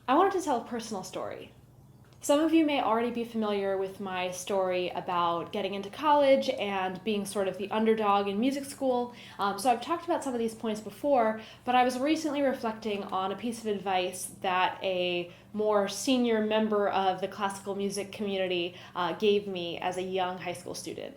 I wanted to tell a personal story. Some of you may already be familiar with my story about getting into college and being sort of the underdog in music school. So I've talked about some of these points before, but I was recently reflecting on a piece of advice that a more senior member of the classical music community gave me as a young high school student.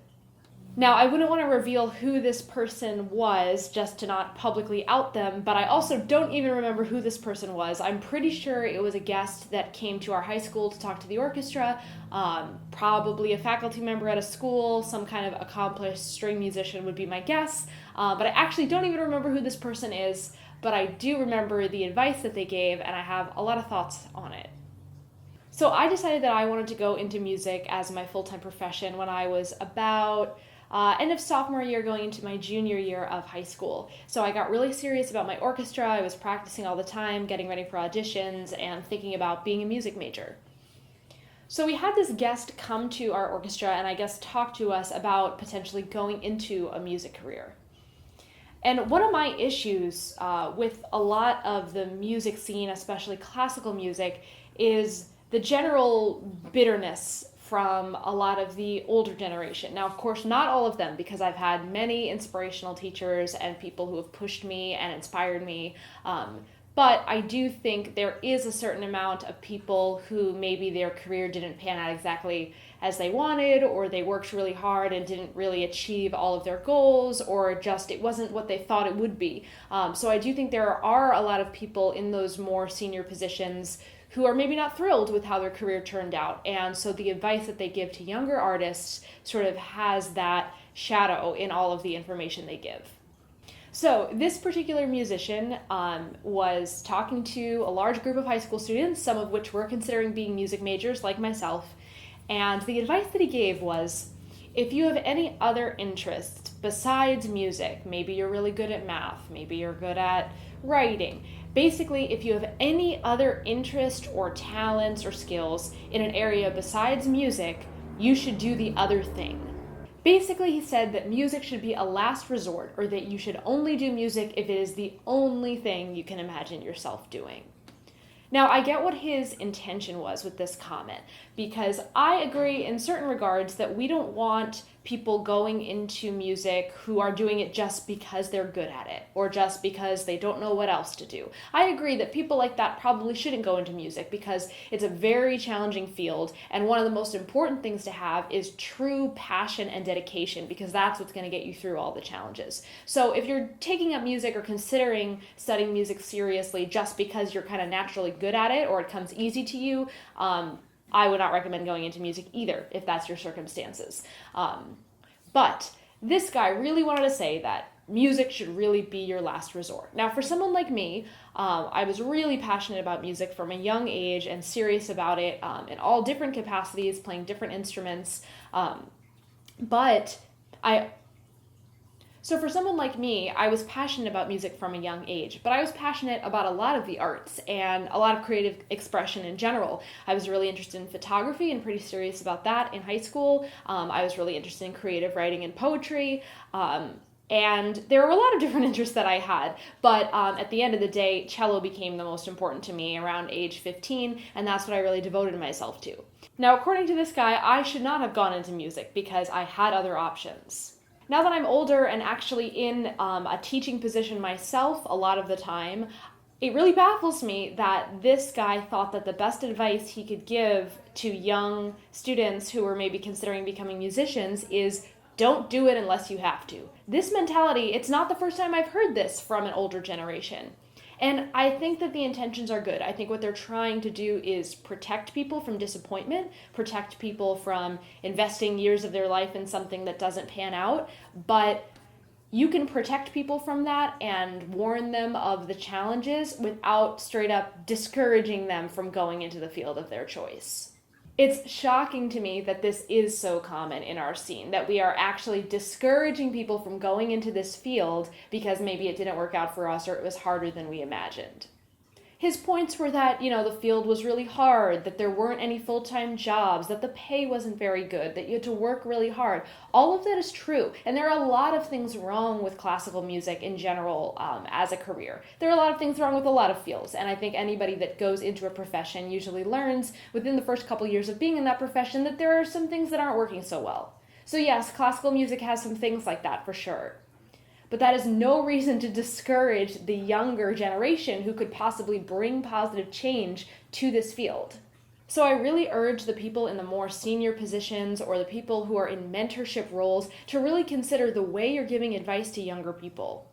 Now, I wouldn't want to reveal who this person was just to not publicly out them, but I also don't even remember who this person was. I'm pretty sure it was a guest that came to our high school to talk to the orchestra, probably a faculty member at a school, some kind of accomplished string musician would be my guess, but I actually don't even remember who this person is, but I do remember the advice that they gave, and I have a lot of thoughts on it. So I decided that I wanted to go into music as my full-time profession when I was about end of sophomore year going into my junior year of high school. So I got really serious about my orchestra. I was practicing all the time, getting ready for auditions, and thinking about being a music major. So we had this guest come to our orchestra and I guess talk to us about potentially going into a music career. And one of my issues with a lot of the music scene, especially classical music, is the general bitterness from a lot of the older generation. Now, of course, not all of them, because I've had many inspirational teachers and people who have pushed me and inspired me. But I do think there is a certain amount of people who maybe their career didn't pan out exactly as they wanted, or they worked really hard and didn't really achieve all of their goals, or just it wasn't what they thought it would be. So I do think there are a lot of people in those more senior positions who are maybe not thrilled with how their career turned out. And so the advice that they give to younger artists sort of has that shadow in all of the information they give. So this particular musician was talking to a large group of high school students, some of which were considering being music majors like myself. And the advice that he gave was, if you have any other interests besides music, maybe you're really good at math, maybe you're good at writing, basically, if you have any other interest or talents or skills in an area besides music, you should do the other thing. Basically, he said that music should be a last resort, or that you should only do music if it is the only thing you can imagine yourself doing. Now, I get what his intention was with this comment, because I agree in certain regards that we don't want people going into music who are doing it just because they're good at it, or just because they don't know what else to do. I agree that people like that probably shouldn't go into music because it's a very challenging field, and one of the most important things to have is true passion and dedication, because that's what's going to get you through all the challenges. So if you're taking up music or considering studying music seriously just because you're kind of naturally good at it or it comes easy to you, I would not recommend going into music either if that's your circumstances. But this guy really wanted to say that music should really be your last resort. Now, for someone like me, I was really passionate about music from a young age and serious about it in all different capacities, playing different instruments. So for someone like me, I was passionate about music from a young age, but I was passionate about a lot of the arts and a lot of creative expression in general. I was really interested in photography and pretty serious about that in high school. I was really interested in creative writing and poetry. And there were a lot of different interests that I had, but at the end of the day, cello became the most important to me around age 15, and that's what I really devoted myself to. Now, according to this guy, I should not have gone into music because I had other options. Now that I'm older and actually in a teaching position myself a lot of the time, it really baffles me that this guy thought that the best advice he could give to young students who were maybe considering becoming musicians is don't do it unless you have to. This mentality, it's not the first time I've heard this from an older generation. And I think that the intentions are good. I think what they're trying to do is protect people from disappointment, protect people from investing years of their life in something that doesn't pan out. But you can protect people from that and warn them of the challenges without straight up discouraging them from going into the field of their choice. It's shocking to me that this is so common in our scene, that we are actually discouraging people from going into this field because maybe it didn't work out for us or it was harder than we imagined. His points were that, the field was really hard, that there weren't any full-time jobs, that the pay wasn't very good, that you had to work really hard. All of that is true, and there are a lot of things wrong with classical music in general as a career. There are a lot of things wrong with a lot of fields, and I think anybody that goes into a profession usually learns within the first couple years of being in that profession that there are some things that aren't working so well. So yes, classical music has some things like that for sure. But that is no reason to discourage the younger generation who could possibly bring positive change to this field. So I really urge the people in the more senior positions or the people who are in mentorship roles to really consider the way you're giving advice to younger people.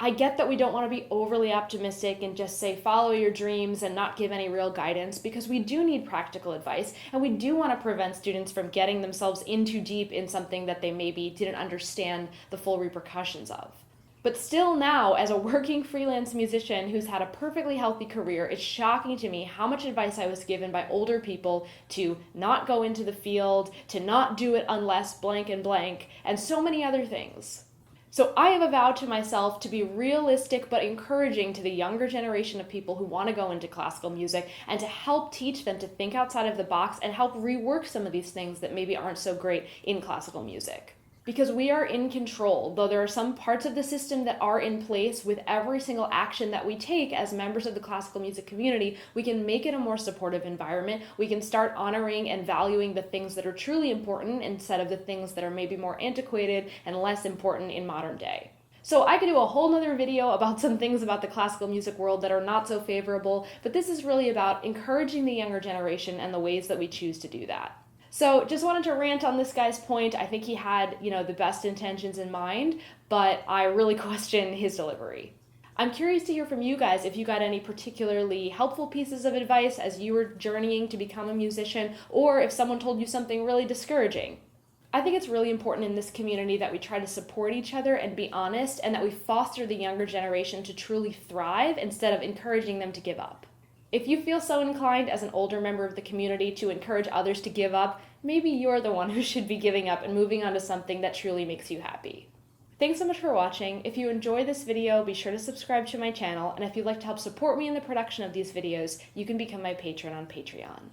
I get that we don't want to be overly optimistic and just say follow your dreams and not give any real guidance, because we do need practical advice and we do want to prevent students from getting themselves in too deep in something that they maybe didn't understand the full repercussions of. But still now, as a working freelance musician who's had a perfectly healthy career, it's shocking to me how much advice I was given by older people to not go into the field, to not do it unless blank and blank, and so many other things. So I have vowed to myself to be realistic but encouraging to the younger generation of people who want to go into classical music, and to help teach them to think outside of the box and help rework some of these things that maybe aren't so great in classical music. Because we are in control, though there are some parts of the system that are in place. With every single action that we take as members of the classical music community, we can make it a more supportive environment. We can start honoring and valuing the things that are truly important instead of the things that are maybe more antiquated and less important in modern day. So I could do a whole nother video about some things about the classical music world that are not so favorable, but this is really about encouraging the younger generation and the ways that we choose to do that. So just wanted to rant on this guy's point. I think he had, the best intentions in mind, but I really question his delivery. I'm curious to hear from you guys if you got any particularly helpful pieces of advice as you were journeying to become a musician, or if someone told you something really discouraging. I think it's really important in this community that we try to support each other and be honest, and that we foster the younger generation to truly thrive instead of encouraging them to give up. If you feel so inclined as an older member of the community to encourage others to give up, maybe you're the one who should be giving up and moving on to something that truly makes you happy. Thanks so much for watching. If you enjoy this video, be sure to subscribe to my channel, and if you'd like to help support me in the production of these videos, you can become my patron on Patreon.